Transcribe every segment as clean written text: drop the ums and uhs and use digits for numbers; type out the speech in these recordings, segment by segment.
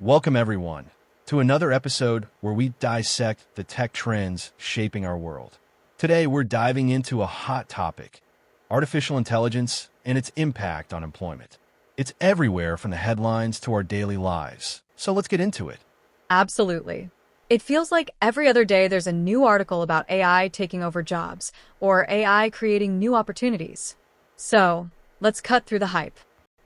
Welcome, everyone, to another episode where we dissect the tech trends shaping our world. Today, we're diving into a hot topic: artificial intelligence and its impact on employment. It's everywhere from the headlines to our daily lives. So let's get into it. Absolutely. It feels like every other day there's a new article about AI taking over jobs or AI creating new opportunities. So, let's cut through the hype.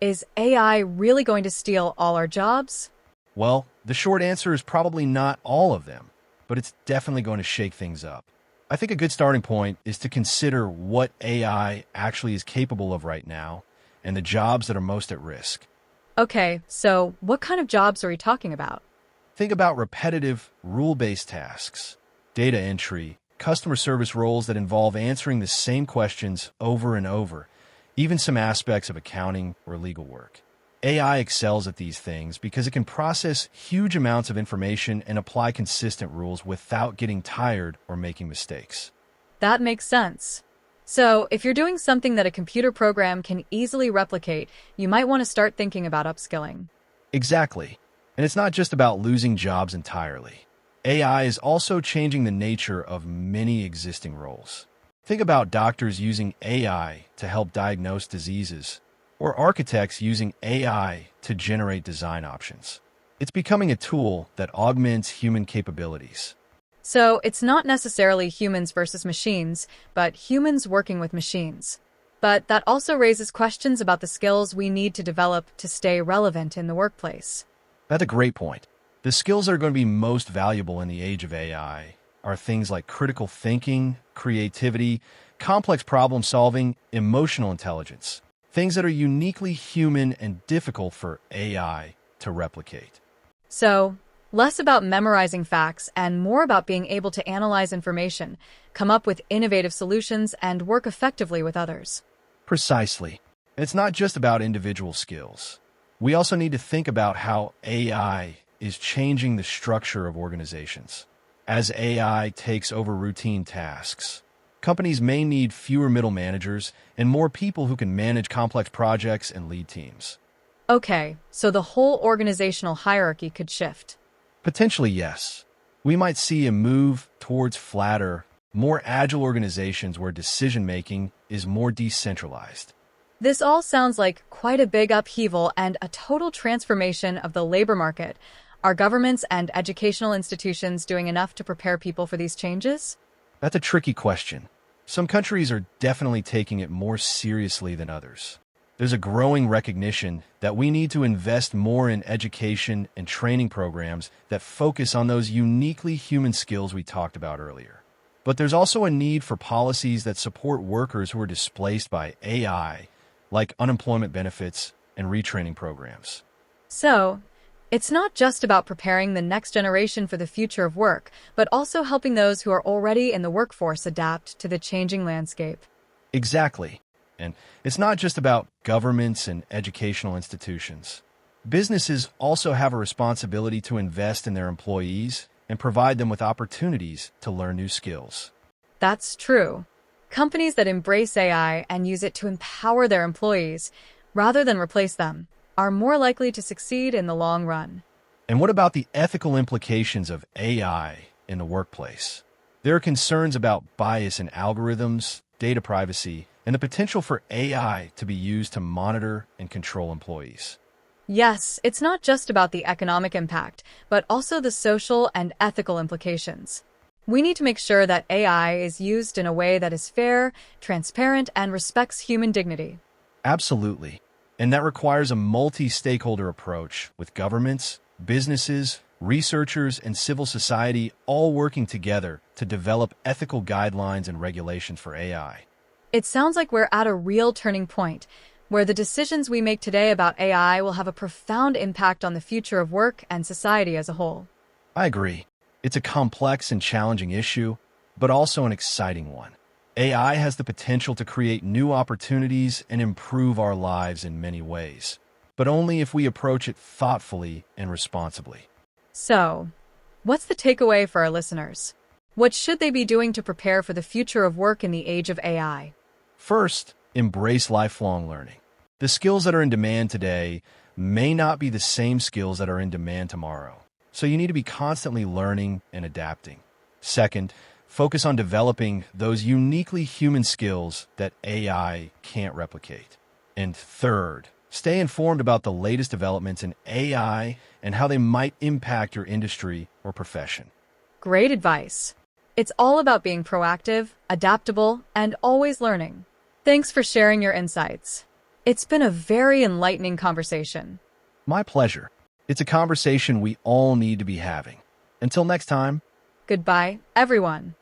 Is AI really going to steal all our jobs? Well, the short answer is probably not all of them, but it's definitely going to shake things up. I think a good starting point is to consider what AI actually is capable of right now and the jobs that are most at risk. Okay, so what kind of jobs are we talking about? Think about repetitive, rule-based tasks, data entry, customer service roles that involve answering the same questions over and over, even some aspects of accounting or legal work. AI excels at these things because it can process huge amounts of information and apply consistent rules without getting tired or making mistakes. That makes sense. So, if you're doing something that a computer program can easily replicate, you might want to start thinking about upskilling. Exactly. And it's not just about losing jobs entirely. AI is also changing the nature of many existing roles. Think about doctors using AI to help diagnose diseases, or architects using AI to generate design options. It's becoming a tool that augments human capabilities. So, it's not necessarily humans versus machines, but humans working with machines. But that also raises questions about the skills we need to develop to stay relevant in the workplace. That's a great point. The skills that are going to be most valuable in the age of AI are things like critical thinking, creativity, complex problem solving, emotional intelligence. Things that are uniquely human and difficult for AI to replicate. So, less about memorizing facts and more about being able to analyze information, come up with innovative solutions, and work effectively with others. Precisely. And it's not just about individual skills. We also need to think about how AI is changing the structure of organizations. As AI takes over routine tasks, companies may need fewer middle managers and more people who can manage complex projects and lead teams. Okay, so the whole organizational hierarchy could shift. Potentially, yes. We might see a move towards flatter, more agile organizations where decision-making is more decentralized. This all sounds like quite a big upheaval and a total transformation of the labor market. Are governments and educational institutions doing enough to prepare people for these changes? That's a tricky question. Some countries are definitely taking it more seriously than others. There's a growing recognition that we need to invest more in education and training programs that focus on those uniquely human skills we talked about earlier. But there's also a need for policies that support workers who are displaced by AI, like unemployment benefits and retraining programs. So, it's not just about preparing the next generation for the future of work, but also helping those who are already in the workforce adapt to the changing landscape. Exactly. And it's not just about governments and educational institutions. Businesses also have a responsibility to invest in their employees and provide them with opportunities to learn new skills. That's true. Companies that embrace AI and use it to empower their employees, rather than replace them, are more likely to succeed in the long run. And what about the ethical implications of AI in the workplace? There are concerns about bias in algorithms, data privacy, and the potential for AI to be used to monitor and control employees. Yes, it's not just about the economic impact, but also the social and ethical implications. We need to make sure that AI is used in a way that is fair, transparent, and respects human dignity. Absolutely. And that requires a multi-stakeholder approach with governments, businesses, researchers, and civil society all working together to develop ethical guidelines and regulations for AI. It sounds like we're at a real turning point, where the decisions we make today about AI will have a profound impact on the future of work and society as a whole. I agree. It's a complex and challenging issue, but also an exciting one. AI has the potential to create new opportunities and improve our lives in many ways, but only if we approach it thoughtfully and responsibly. So, what's the takeaway for our listeners? What should they be doing to prepare for the future of work in the age of AI? First, embrace lifelong learning. The skills that are in demand today may not be the same skills that are in demand tomorrow. So you need to be constantly learning and adapting. Second, focus on developing those uniquely human skills that AI can't replicate. And third, stay informed about the latest developments in AI and how they might impact your industry or profession. Great advice. It's all about being proactive, adaptable, and always learning. Thanks for sharing your insights. It's been a very enlightening conversation. My pleasure. It's a conversation we all need to be having. Until next time. Goodbye, everyone.